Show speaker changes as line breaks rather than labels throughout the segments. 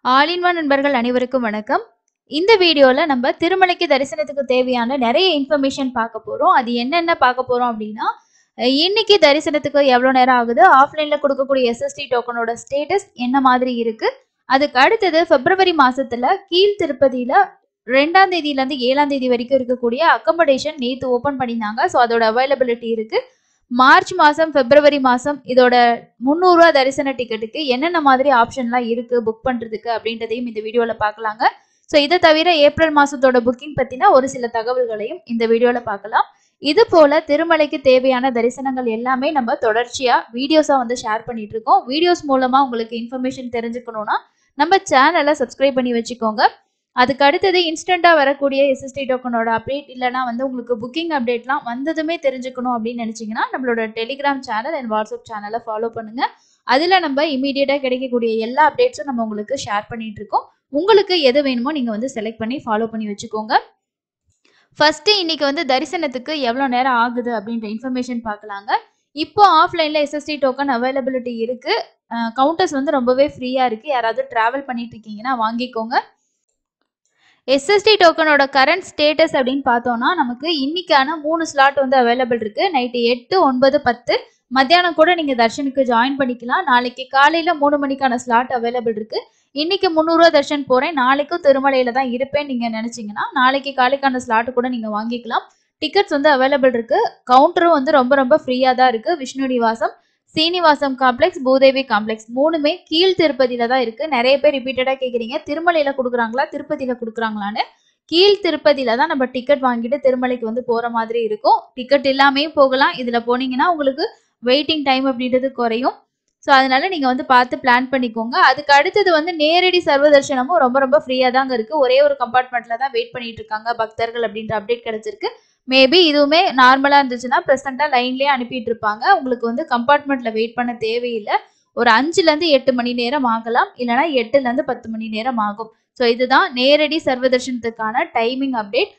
All in one நண்பர்கள் அனைவருக்கும் வணக்கம். இந்த வீடியோல நம்ம திருமலைக்கு தரிசனத்துக்கு தேவையான நிறைய இன்ஃபர்மேஷன் பார்க்க போறோம். அது என்னென்ன பார்க்க போறோம் அப்படின்னா, இன்னைக்கு தரிசனத்துக்கு எவ்வளோ நேரம் ஆகுது, ஆஃப்லைன்ல கொடுக்கக்கூடிய எஸ்எஸ்டி டோக்கனோட ஸ்டேட்டஸ் என்ன மாதிரி இருக்கு, அதுக்கு அடுத்தது பிப்ரவரி மாசத்துல கீழ் திருப்பதியில 2ஆம் தேதியிலேருந்து 7ஆம் தேதி வரைக்கும் இருக்கக்கூடிய அக்கமடேஷன் நேத்து ஓபன் பண்ணியிருந்தாங்க. ஸோ அதோட அவைலபிலிட்டி இருக்கு. மார்ச் மாசம், பிப்ரவரி மாசம் இதோட ரூ. 300 தரிசன டிக்கெட்டுக்கு என்னென்ன மாதிரி ஆப்ஷன்லாம் இருக்கு புக் பண்றதுக்கு அப்படின்றதையும் இந்த வீடியோல பார்க்கலாங்க. ஸோ இதை தவிர ஏப்ரல் மாசத்தோட புக்கிங் பத்தின ஒரு சில தகவல்களையும் இந்த வீடியோல பார்க்கலாம். இது போல திருமலைக்கு தேவையான தரிசனங்கள் எல்லாமே நம்ம தொடர்ச்சியா வீடியோஸா வந்து ஷேர் பண்ணிட்டு இருக்கோம். வீடியோஸ் மூலமா உங்களுக்கு இன்ஃபர்மேஷன் தெரிஞ்சுக்கணும்னா நம்ம சேனலை சப்ஸ்கிரைப் பண்ணி வச்சுக்கோங்க. அதுக்கு அடுத்தது இன்ஸ்டண்டா வரக்கூடிய எஸ்எஸ்டி டோக்கனோட அப்டேட் இல்லைனா வந்து உங்களுக்கு புக்கிங் அப்டேட்லாம் வந்ததுமே தெரிஞ்சுக்கணும் அப்படின்னு நினைச்சீங்கன்னா நம்மளோட டெலிகிராம் சேனல் அண்ட் வாட்ஸ்அப் சேனலை ஃபாலோ பண்ணுங்க. அதில் நம்ம இமீடியட்டா கிடைக்கக்கூடிய எல்லா அப்டேட்ஸும் நம்ம உங்களுக்கு ஷேர் பண்ணிட்டு இருக்கோம். உங்களுக்கு எது வேணுமோ நீங்க வந்து செலக்ட் பண்ணி ஃபாலோ பண்ணி வச்சுக்கோங்க. ஃபர்ஸ்ட் இன்னைக்கு வந்து தரிசனத்துக்கு எவ்வளோ நேரம் ஆகுது அப்படின்ற இன்ஃபர்மேஷன் பார்க்கலாங்க. இப்போ ஆஃப்லைன்ல எஸ்எஸ்டி டோக்கன் அவைலபிலிட்டி இருக்கு. கவுண்டர்ஸ் வந்து ரொம்பவே ஃப்ரீயா இருக்கு. யாராவது டிராவல் பண்ணிட்டு இருக்கீங்கன்னா வாங்கிக்கோங்க. எஸ்எஸ்டி டோக்கனோட கரண்ட் ஸ்டேட்டஸ் அப்படின்னு பார்த்தோம்னா நமக்கு இன்னைக்கான 3 ஸ்லாட் வந்து அவைலபிள் இருக்கு. நைட்டு 8, 9, 10 மத்தியானம் கூட நீங்க தர்ஷனுக்கு ஜாயின் பண்ணிக்கலாம். நாளைக்கு காலையில 3 மணிக்கான ஸ்லாட் அவைலபிள் இருக்கு. இன்னைக்கு 300 தர்ஷன் போறேன், நாளைக்கும் திருமலையில தான் இருப்பேன் நீங்க நினைச்சீங்கன்னா நாளைக்கு காலைக்கான ஸ்லாட் கூட நீங்க வாங்கிக்கலாம். டிக்கெட்ஸ் வந்து அவைலபிள் இருக்கு. கவுண்டரும் வந்து ரொம்ப ரொம்ப ஃப்ரீயா தான் இருக்கு. விஷ்ணு நிவாசம், சீனிவாசம் காம்ப்ளெக்ஸ், பூதேவி காம்ப்ளெக்ஸ் மூணுமே கீழ் திருப்பதியில தான் இருக்கு. நிறைய பேர் ரிப்பீட்டடா கேக்குறீங்க திருமலையில கொடுக்குறாங்களா திருப்பதியில கொடுக்குறாங்களான்னு. கீழ் திருப்பதியில தான் நம்ம டிக்கெட் வாங்கிட்டு திருமலைக்கு வந்து போற மாதிரி இருக்கும். டிக்கெட் இல்லாமே போகலாம். இதுல போனீங்கன்னா உங்களுக்கு வெயிட்டிங் டைம் அப்படின்றது குறையும். ஸோ அதனால நீங்க வந்து பார்த்து பிளான் பண்ணிக்கோங்க. அதுக்கு அடுத்தது வந்து நேரடி சர்வ தர்ஷனமும் ரொம்ப ரொம்ப ஃப்ரீயா தாங்க இருக்கு. ஒரே ஒரு கம்பார்ட்மெண்ட்ல தான் வெயிட் பண்ணிட்டு இருக்காங்க பக்தர்கள் அப்படின்ற அப்டேட் கிடைச்சிருக்கு. மேபி இதுவுமே நார்மலா இருந்துச்சுன்னா ப்ரெசென்ட்டா லைன்லயே அனுப்பிட்டு இருப்பாங்க. உங்களுக்கு வந்து கம்பார்ட்மெண்ட்ல வெயிட் பண்ண தேவையில்லை. ஒரு 5லேருந்து 8 மணி நேரம் ஆகலாம். இல்லைனா 8லேருந்து 10 மணி நேரம் ஆகும். ஸோ இதுதான் நேரடி சர்வ தர்ஷனத்துக்கான டைமிங் அப்டேட்.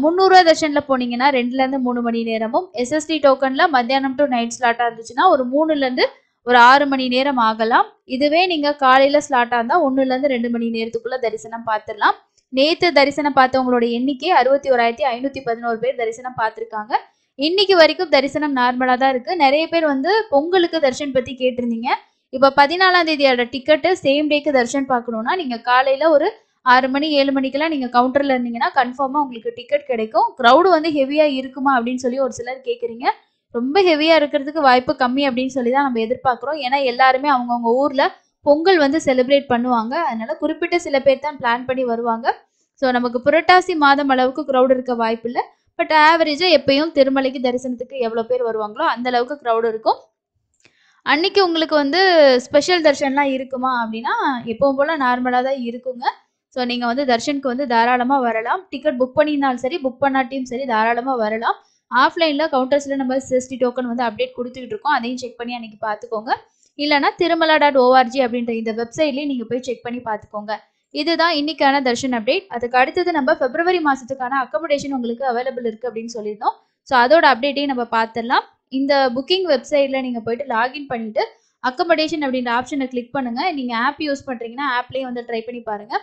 300 தர்ஷன்ல போனீங்கன்னா 2லேருந்து 3 மணி நேரமும், எஸ்எஸ்டி டோக்கன்ல மத்தியானம் டு நைட் ஸ்லாட்டா இருந்துச்சுன்னா ஒரு 3லேருந்து ஒரு 6 மணி நேரம் ஆகலாம். இதுவே நீங்க காலையில ஸ்லாட்டா இருந்தா 1லேருந்து 2 மணி நேரத்துக்குள்ள தரிசனம் பார்த்துடலாம். நேத்து தரிசனம் பார்த்தவங்களோட எண்ணிக்கை 61,511 பேர் தரிசனம் பார்த்துருக்காங்க. இன்னைக்கு வரைக்கும் தரிசனம் நார்மலா தான் இருக்கு. நிறைய பேர் வந்து பொங்கலுக்கு தர்ஷன் பத்தி கேட்டிருந்தீங்க. இப்ப 14ஆம் தேதியோட டிக்கெட்டு சேம் டேக்கு தர்ஷன் பார்க்கணும்னா நீங்க காலையில ஒரு 6 மணி 7 மணிக்கெல்லாம் நீங்க கவுண்டர்ல இருந்தீங்கன்னா கன்ஃபார்மா உங்களுக்கு டிக்கெட் கிடைக்கும். க்ரௌடு வந்து ஹெவியா இருக்குமா அப்படின்னு சொல்லி ஒரு சிலர் கேட்குறீங்க. ரொம்ப ஹெவியா இருக்கிறதுக்கு வாய்ப்பு கம்மி அப்படின்னு சொல்லி தான் நம்ம எதிர்பார்க்குறோம். ஏன்னா எல்லாருமே அவங்கவுங்க ஊர்ல பொங்கல் வந்து செலிப்ரேட் பண்ணுவாங்க. அதனால குறிப்பிட்ட சில பேர் தான் பிளான் பண்ணி வருவாங்க. ஸோ நமக்கு புரட்டாசி மாதம் அளவுக்கு க்ரௌட் இருக்க வாய்ப்பு இல்லை. பட் ஆவரேஜா எப்பயும் திருமலைக்கு தரிசனத்துக்கு எவ்வளோ பேர் வருவாங்களோ அந்த அளவுக்கு க்ரௌட் இருக்கும். அன்னைக்கு உங்களுக்கு வந்து ஸ்பெஷல் தர்ஷன்லாம் இருக்குமா அப்படின்னா எப்பவும் போல நார்மலாக தான் இருக்குங்க. ஸோ நீங்க வந்து தர்ஷனுக்கு வந்து தாராளமா வரலாம். டிக்கெட் புக் பண்ணியிருந்தாலும் சரி, புக் பண்ணாட்டியும் சரி தாராளமா வரலாம். ஆஃப்லைன்ல கவுண்டர்ஸ்ல நம்ம எஸ்எஸ்டி டோக்கன் வந்து அப்டேட் கொடுத்துக்கிட்டு இருக்கோம். அதையும் செக் பண்ணி அன்னைக்கு பார்த்துக்கோங்க. இல்லைனா திருமலா.org அப்படின்ற இந்த வெப்சைட்லயே நீங்க போய் செக் பண்ணி பார்த்துக்கோங்க. இதுதான் இன்னைக்கான தர்ஷன் அப்டேட். அதுக்கு அடுத்தது நம்ம பிப்ரவரி மாசத்துக்கான அக்கமடேஷன் உங்களுக்கு அவைலபிள் இருக்கு அப்படின்னு சொல்லியிருந்தோம். ஸோ அதோட அப்டேட்டையும் நம்ம பார்த்துடலாம். இந்த புக்கிங் வெப்சைட்ல நீங்க போயிட்டு லாகின் பண்ணிட்டு அக்கமடேஷன் அப்படின்ற ஆப்ஷனை கிளிக் பண்ணுங்க. நீங்க ஆப் யூஸ் பண்றீங்கன்னா ஆப்லயே வந்து ட்ரை பண்ணி பாருங்க.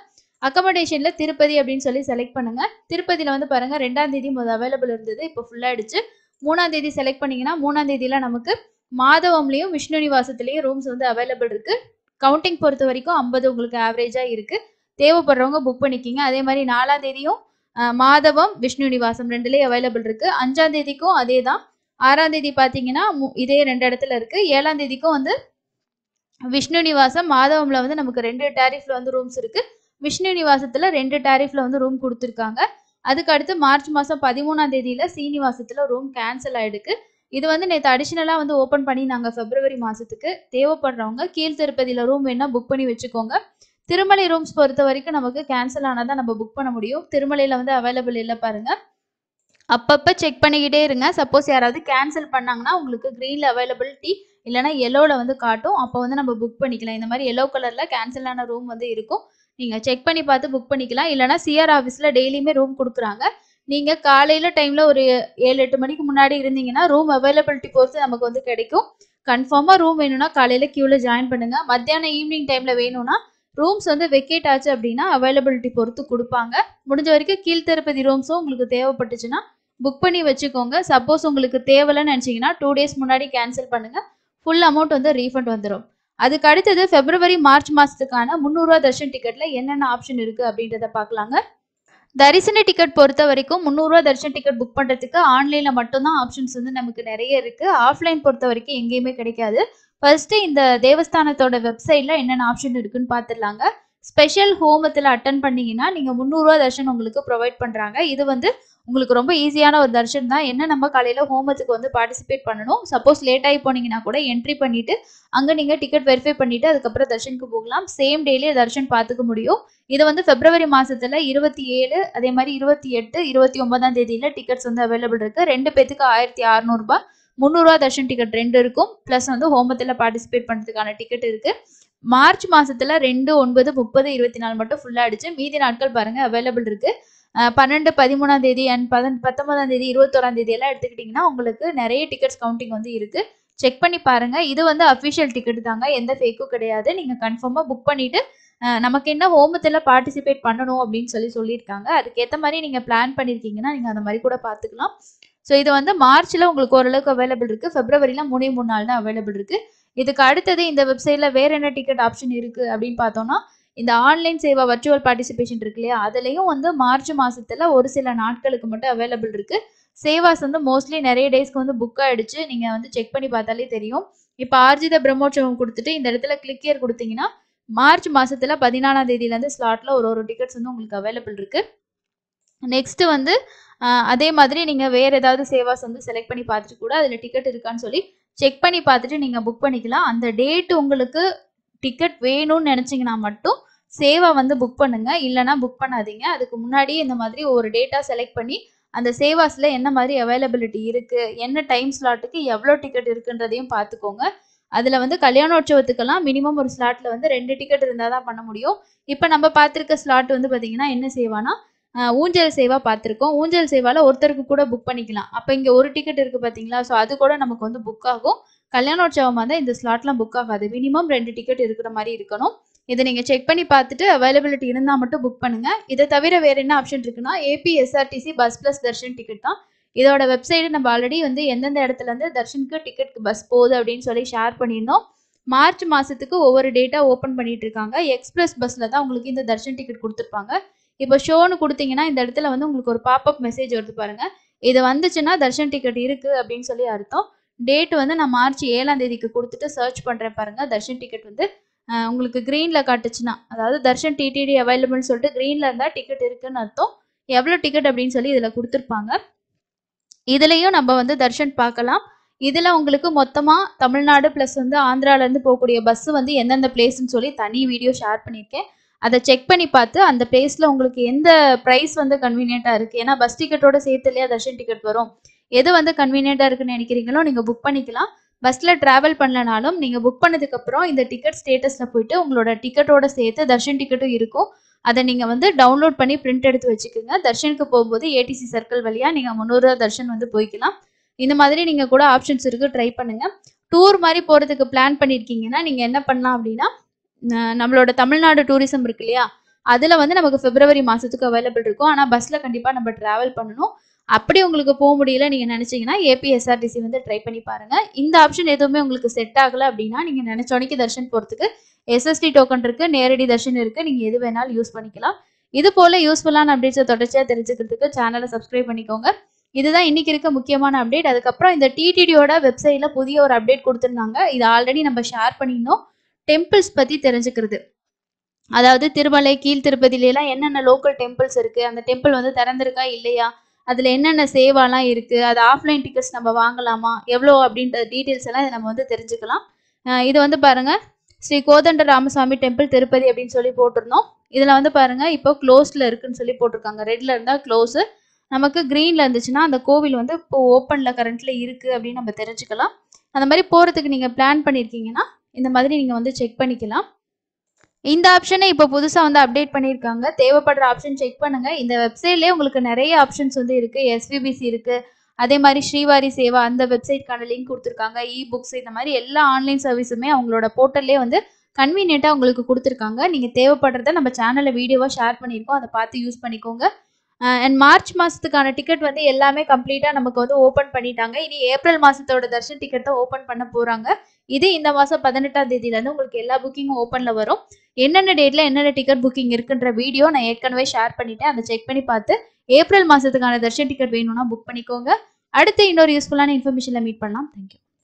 அக்கமடேஷன்ல திருப்பதி அப்படின்னு சொல்லி செலக்ட் பண்ணுங்க. திருப்பதியில வந்து பாருங்க 2ஆம் தேதி அவைலபிள் இருந்தது. இப்போ ஃபுல் ஆயிடுச்சு. 3ஆம் தேதி செலக்ட் பண்ணீங்கன்னா 3ஆம் தேதியில நமக்கு மாதவம்லயும் விஷ்ணு நிவாசத்திலயும் ரூம்ஸ் வந்து அவைலபிள் இருக்கு. கவுண்டிங் பொறுத்த வரைக்கும் 50 உங்களுக்கு ஆவரேஜா இருக்கு. தேவைப்படுறவங்க புக் பண்ணிக்கிங்க. அதே மாதிரி 4ஆம் தேதியும் மாதவம், விஷ்ணு நிவாசம் 2லயும் அவைலபிள் இருக்கு. 5ஆம் தேதிக்கும் அதே தான். 6ஆம் தேதி பார்த்தீங்கன்னா இதே 2 இடத்துல இருக்கு. 7ஆம் தேதிக்கும் வந்து விஷ்ணு நிவாசம், மாதவம்ல வந்து நமக்கு 2 டாரிஃப்ல வந்து ரூம்ஸ் இருக்கு. விஷ்ணு நிவாசத்துல 2 டாரிஃப்ல வந்து ரூம் கொடுத்துருக்காங்க. அதுக்கு அடுத்து மார்ச் மாதம் 13ஆம் தேதியில சீனிவாசத்துல ரூம் கேன்சல் ஆயிடுக்கு. இது வந்து நேற்று அடிஷனலா வந்து ஓப்பன் பண்ணி நாங்கள் பிப்ரவரி மாசத்துக்கு தேவைப்படுறவங்க கீழ் திருப்பதியில ரூம் வேணா புக் பண்ணி வச்சுக்கோங்க. திருமலை ரூம்ஸ் பொறுத்த வரைக்கும் நமக்கு கேன்சல் ஆனாதான் நம்ம புக் பண்ண முடியும். திருமலையில வந்து அவைலபிள் இல்லை பாருங்க. அப்பப்போ செக் பண்ணிக்கிட்டே இருங்க. சப்போஸ் யாராவது கேன்சல் பண்ணாங்கன்னா உங்களுக்கு க்ரீனில் அவைலபிலிட்டி இல்லைனா எல்லோவில் வந்து காட்டும். அப்போ வந்து நம்ம புக் பண்ணிக்கலாம். இந்த மாதிரி எல்லோ கலரில் கேன்சல் ஆன ரூம் வந்து இருக்கும். நீங்கள் செக் பண்ணி பார்த்து புக் பண்ணிக்கலாம். இல்லைனா சிஆர் ஆஃபீஸில் டெய்லியுமே ரூம் கொடுக்குறாங்க. நீங்கள் காலையில் டைமில் ஒரு 7-8 மணிக்கு முன்னாடி இருந்தீங்கன்னா ரூம் அவைலபிலிட்டி பொறுத்து நமக்கு வந்து கிடைக்கும். கன்ஃபார்மாக ரூம் வேணும்னா காலையில் க்யூவில் ஜாயின் பண்ணுங்கள். மத்தியானம் ஈவினிங் டைமில் வேணும்னா ரூம்ஸ் வந்து வெக்கேட் ஆச்சு அப்படின்னா அவைலபிலிட்டி பொறுத்து கொடுப்பாங்க. முடிஞ்ச வரைக்கும் கீழ்த்திருப்பதி ரூம்ஸும் உங்களுக்கு தேவைப்பட்டுச்சுன்னா புக் பண்ணி வச்சுக்கோங்க. சப்போஸ் உங்களுக்கு தேவையில்லைன்னு நினச்சிங்கன்னா 2 days முன்னாடி கேன்சல் பண்ணுங்கள். ஃபுல் அமௌண்ட் வந்து ரீஃபண்ட் வந்துடும். அதுக்கு அடுத்தது February March மாதத்துக்கான 300 ரூபா தர்ஷன் டிக்கெட்டில் என்னென்ன ஆப்ஷன் இருக்குது அப்படின்றத பார்க்கலாங்க. தரிசன டிக்கெட் பொறுத்த வரைக்கும் 300 ரூபா தர்ஷன் டிக்கெட் புக் பண்ணுறதுக்கு ஆன்லைனில் மட்டும்தான் ஆப்ஷன்ஸ் வந்து நமக்கு நிறைய இருக்குது. ஆஃப்லைன் பொறுத்த வரைக்கும் எங்கேயுமே கிடைக்காது. ஃபர்ஸ்ட்டு இந்த தேவஸ்தானத்தோட வெப்சைட்டில் என்னென்ன ஆப்ஷன் இருக்குன்னு பார்த்துடலாங்க. ஸ்பெஷல் ஹோமத்தில் அட்டன் பண்ணிங்கன்னா நீங்கள் 300 ரூபா தர்ஷன் உங்களுக்கு ப்ரொவைட் பண்ணுறாங்க. இது வந்து உங்களுக்கு ரொம்ப ஈஸியான ஒரு தர்ஷன் தான். என்ன நம்ம காலையில் ஹோமத்துக்கு வந்து பார்ட்டிசிபேட் பண்ணணும். சப்போஸ் லேட் ஆகி போனீங்கன்னா கூட என்ட்ரி பண்ணிவிட்டு அங்கே நீங்கள் டிக்கெட் வெரிஃபை பண்ணிவிட்டு அதுக்கப்புறம் தர்ஷனுக்கு போகலாம். சேம் டேலேயே தர்ஷன் பார்த்துக்க முடியும். இது வந்து February மாதத்தில் 27 அதே மாதிரி 28, 29ஆம் தேதியில் டிக்கெட்ஸ் வந்து அவைலபிள் இருக்குது. 2 பேத்துக்கு 1600 ரூபாய். 300 ரூபா தர்ஷன் டிக்கெட் 2 இருக்கும். ப்ளஸ் வந்து ஹோமத்தில் பார்ட்டிசிபேட் பண்ணுறதுக்கான டிக்கெட் இருக்குது. மார்ச் மாதத்தில் 2, 9, 30, 24 மட்டும் ஃபுல்லாக ஆகிடுச்சு. மீதி நாட்கள் பாருங்கள் அவைலபிள் இருக்குது. 12, 13ஆம் தேதி அண்ட் 19ஆம் தேதி 21ஆம் தேதி எல்லாம் எடுத்துக்கிட்டிங்கன்னா உங்களுக்கு நிறைய டிக்கெட்ஸ் கவுண்டிங் வந்து இருக்குது. செக் பண்ணி பாருங்கள். இது வந்து அஃபிஷியல் டிக்கெட் தாங்க, எந்த ஃபேக்கும் கிடையாது. நீங்கள் கன்ஃபார்மாக புக் பண்ணிவிட்டு நமக்கு என்ன ஹோமத்தில் பார்ட்டிசிபேட் பண்ணணும் அப்படின்னு சொல்லியிருக்காங்க. அதுக்கேற்ற மாதிரி நீங்கள் பிளான் பண்ணியிருக்கீங்கன்னா நீங்கள் அந்த மாதிரி கூட பார்த்துக்கலாம். ஸோ இது வந்து மார்ச்சில் உங்களுக்கு ஓரளவுக்கு அவைலபிள் இருக்குது. Februaryல 3 நாள் தான் அவைலபிள் இருக்குது. இதுக்கு அடுத்தது இந்த வெப்சைட்டில் வேறு என்ன டிக்கெட் ஆப்ஷன் இருக்குது அப்படின்னு பார்த்தோன்னா இந்த ஆன்லைன் சேவா வர்ச்சுவல் பார்ட்டிசிபேஷன் இருக்கு இல்லையா, அதுலேயும் வந்து மார்ச் மாதத்தில் ஒரு சில நாட்களுக்கு மட்டும் அவைலபிள் இருக்குது. சேவாஸ் வந்து மோஸ்ட்லி நிறைய டேஸ்க்கு வந்து புக் ஆகிடுச்சு. நீங்கள் வந்து செக் பண்ணி பார்த்தாலே தெரியும். இப்போ ஆர்ஜித பிரம்மோற்சவம் கொடுத்துட்டு இந்த இடத்துல கிளிக் ஹியர் கொடுத்தீங்கன்னா மார்ச் மாதத்தில் 14ஆம் தேதியிலேருந்து ஸ்லாட்டில் ஒரு டிக்கெட்ஸ் வந்து உங்களுக்கு அவைலபிள் இருக்குது. நெக்ஸ்ட்டு வந்து அதே மாதிரி நீங்கள் வேறு ஏதாவது சேவாஸ் வந்து செலக்ட் பண்ணி பார்த்துட்டு கூட அதில் டிக்கெட் இருக்கான்னு சொல்லி செக் பண்ணி பார்த்துட்டு நீங்கள் புக் பண்ணிக்கலாம். அந்த டேட்டு உங்களுக்கு டிக்கெட் வேணும்னு நினச்சிங்கன்னா மட்டும் சேவா வந்து புக் பண்ணுங்க, இல்லைனா புக் பண்ணாதீங்க. அதுக்கு முன்னாடி இந்த மாதிரி ஒரு டேட்டா செலக்ட் பண்ணி அந்த சேவாஸில் என்ன மாதிரி அவைலபிலிட்டி இருக்குது, என்ன டைம் ஸ்லாட்டுக்கு எவ்வளோ டிக்கெட் இருக்குன்றதையும் பார்த்துக்கோங்க. அதில் வந்து கல்யாணோற்சவத்துக்கெல்லாம் மினிமம் ஒரு ஸ்லாட்டில் வந்து 2 டிக்கெட் இருந்தால் தான் பண்ண முடியும். இப்போ நம்ம பார்த்துருக்க ஸ்லாட் வந்து பார்த்திங்கன்னா என்ன சேவானா ஊஞ்சல் சேவா பார்த்துருக்கோம். ஊஞ்சல் சேவாவில் ஒருத்தருக்கு கூட புக் பண்ணிக்கலாம். அப்போ இங்கே ஒரு டிக்கெட் இருக்குது பார்த்தீங்களா, ஸோ அது கூட நமக்கு வந்து புக் ஆகும். கல்யாணோற்சவமாக தான் இந்த ஸ்லாட்லாம் புக் ஆகாது. மினிமம் 2 டிக்கெட் இருக்கிற மாதிரி இருக்கணும். இதை நீங்கள் செக் பண்ணி பார்த்துட்டு அவைலபிலிட்டி இருந்தால் மட்டும் புக் பண்ணுங்கள். இதை தவிர வேறு என்ன ஆப்ஷன் இருக்குன்னா APSRTC bus plus Darshan ticket தான். இதோட வெப்சைட்டு நம்ம ஆல்ரெடி வந்து எந்தெந்த இடத்துலேருந்து தர்ஷனுக்கு டிக்கெட்டுக்கு பஸ் போகுது அப்படின்னு சொல்லி ஷேர் பண்ணியிருந்தோம். மார்ச் மாதத்துக்கு ஒவ்வொரு டேட்டா ஓப்பன் பண்ணிட்டு இருக்காங்க. எக்ஸ்பிரஸ் பஸ்ஸில் தான் உங்களுக்கு இந்த தர்ஷன் டிக்கெட் கொடுத்துருப்பாங்க. இப்போ ஷோன்னு கொடுத்தீங்கன்னா இந்த இடத்துல வந்து உங்களுக்கு ஒரு பாப்அப் மெசேஜ் வருது பாருங்கள். இது வந்துச்சுன்னா தர்ஷன் டிக்கெட் இருக்குது அப்படின்னு சொல்லி அர்த்தம். டேட் வந்து நான் மார்ச் 7ஆம் தேதிக்கு கொடுத்துட்டு சர்ச் பண்ணுறேன் பாருங்கள். தர்ஷன் டிக்கெட் வந்து உங்களுக்கு க்ரீனில் காட்டுச்சுன்னா, அதாவது தர்ஷன் TTD அவைலபிள்னு சொல்லிட்டு க்ரீனில் இருந்தால் டிக்கெட் இருக்குன்னு அர்த்தம். எவ்வளோ டிக்கெட் அப்படின்னு சொல்லி இதில் கொடுத்துருப்பாங்க. இதுலேயும் நம்ம வந்து தர்ஷன் பார்க்கலாம். இதில் உங்களுக்கு மொத்தமாக தமிழ்நாடு ப்ளஸ் வந்து ஆந்திராவிலேருந்து போகக்கூடிய பஸ்ஸு வந்து எந்தெந்த பிளேஸ்ன்னு சொல்லி தனி வீடியோ ஷேர் பண்ணியிருக்கேன். அதை செக் பண்ணி பார்த்து அந்த பிளேஸில் உங்களுக்கு எந்த ப்ரைஸ் வந்து கன்வீனியண்ட்டாக இருக்குது, ஏன்னா பஸ் டிக்கெட்டோட சேர்த்து இல்லையா தர்ஷன் டிக்கெட் வரும், எது வந்து கன்வீனியண்ட்டாக இருக்குன்னு நினைக்கிறீங்களோ நீங்கள் புக் பண்ணிக்கலாம். பஸ்ஸில் ட்ராவல் பண்ணலனாலும் நீங்கள் புக் பண்ணதுக்கப்புறம் இந்த டிக்கெட் ஸ்டேட்டஸில் போயிட்டு உங்களோட டிக்கெட்டோட சேர்த்து தர்ஷன் டிக்கெட்டும் இருக்கும். அதை நீங்கள் வந்து டவுன்லோட் பண்ணி பிரிண்ட் எடுத்து வச்சுக்கோங்க. தர்ஷனுக்கு போகும்போது ATC சர்க்கிள் வழியாக நீங்கள் 300 ரூபா தர்ஷன் வந்து போய்க்கலாம். இந்த மாதிரி நீங்கள் கூட ஆப்ஷன்ஸ் இருக்குது, ட்ரை பண்ணுங்கள். டூர் மாதிரி போகிறதுக்கு பிளான் பண்ணியிருக்கீங்கன்னா நீங்கள் என்ன பண்ணலாம் அப்படின்னா நம்மளோட தமிழ்நாடு டூரிசம் இருக்கு இல்லையா, அதில் வந்து நமக்கு February மாதத்துக்கு அவைலபிள் இருக்கும். ஆனால் பஸ்ஸில் கண்டிப்பாக நம்ம ட்ராவல் பண்ணணும். அப்படி உங்களுக்கு போக முடியல நீங்கள் நினச்சிங்கன்னா APSRTC வந்து ட்ரை பண்ணி பாருங்கள். இந்த ஆப்ஷன் எதுவுமே உங்களுக்கு செட் ஆகலை அப்படின்னா நீங்கள் நினச்சோனைக்கு தர்ஷன் போகிறதுக்கு SST டோக்கன் இருக்குது, நேரடி தர்ஷன் இருக்குது. நீங்கள் எது வேணாலும் யூஸ் பண்ணிக்கலாம். இது போல் யூஸ்ஃபுல்லான அப்டேட்ஸை தொடர்ச்சியாக தெரிஞ்சுக்கிறதுக்கு சேனலை சப்ஸ்கிரைப் பண்ணிக்கோங்க. இதுதான் இன்றைக்கி இருக்க முக்கியமான அப்டேட். அதுக்கப்புறம் இந்த TTDயோட வெப்சைட்டில் புதிய ஒரு அப்டேட் கொடுத்துருந்தாங்க. இது ஆல்ரெடி நம்ம ஷேர் பண்ணியிருந்தோம். டெம்பிள்ஸ் பற்றி தெரிஞ்சுக்கிறது, அதாவது திருமலை கீழ்த்திருப்பதிலாம் என்னென்ன லோக்கல் டெம்பிள்ஸ் இருக்குது, அந்த டெம்பிள் வந்து திறந்திருக்கா இல்லையா, அதில் என்னென்ன சேவாலாம் இருக்குது, அது ஆஃப்லைன் டிக்கெட்ஸ் நம்ம வாங்கலாமா, எவ்வளோ அப்படின்ற டீட்டெயில்ஸ் எல்லாம் நம்ம வந்து தெரிஞ்சுக்கலாம். இது வந்து பாருங்கள், ஸ்ரீ கோதண்ட ராமசாமி டெம்பிள் திருப்பதி அப்படின்னு சொல்லி போட்டிருந்தோம். இதில் வந்து பாருங்கள் இப்போ க்ளோஸில் இருக்குன்னு சொல்லி போட்டிருக்காங்க. ரெட்டில் இருந்தால் க்ளோஸு, நமக்கு க்ரீனில் இருந்துச்சுன்னா அந்த கோவில் வந்து இப்போ ஓப்பனில் கரண்ட்டில் இருக்குது அப்படின்னு நம்ம தெரிஞ்சுக்கலாம். அந்த மாதிரி போகிறதுக்கு நீங்கள் பிளான் பண்ணியிருக்கீங்கன்னா இந்த மாதிரி நீங்கள் வந்து செக் பண்ணிக்கலாம். இந்த ஆப்ஷனை இப்போ புதுசாக வந்து அப்டேட் பண்ணியிருக்காங்க. தேவைப்படுற ஆப்ஷன் செக் பண்ணுங்கள். இந்த வெப்சைட்லேயே உங்களுக்கு நிறைய ஆப்ஷன்ஸ் வந்து இருக்குது. SVBC இருக்குது, அதே மாதிரி ஸ்ரீவாரி சேவா அந்த வெப்சைட்கான லிங்க் கொடுத்துருக்காங்க. இ புக்ஸ், இந்த மாதிரி எல்லா ஆன்லைன் சர்வீஸுமே அவங்களோட போர்ட்டல்லே வந்து கன்வீனியன்ட்டா உங்களுக்கு குடுத்துருக்காங்க. நீங்க தேவைப்படுறத நம்ம சேனல்ல வீடியோவா ஷேர் பண்ணியிருக்கோம். அத பார்த்து யூஸ் பண்ணிக்கோங்க. அண்ட் மார்ச் மாசத்துக்கான டிக்கெட் வந்து எல்லாமே கம்ப்ளீட்டா நமக்கு வந்து ஓப்பன் பண்ணிட்டாங்க. இனி ஏப்ரல் மாசத்தோட தர்ஷன் டிக்கெட் தான் ஓப்பன் பண்ண போறாங்க. இது இந்த மாசம் 18ஆம் தேதியிலேருந்து உங்களுக்கு எல்லா புக்கிங்கும் ஓப்பன்ல வரும். என்னென்ன டேட்ல என்னென்ன டிக்கெட் புக்கிங் இருக்குன்ற வீடியோ நான் ஏற்கனவே ஷேர் பண்ணிட்டேன். அத செக் பண்ணி பார்த்து ஏப்ரல் மாசத்துக்கான தர்ஷன் டிக்கெட் வேணும்னா புக் பண்ணிக்கோங்க. அடுத்து இன்னொரு யூஸ்ஃபுல்லான இன்ஃபர்மேஷன்ல மீட் பண்ணலாம். Thank you.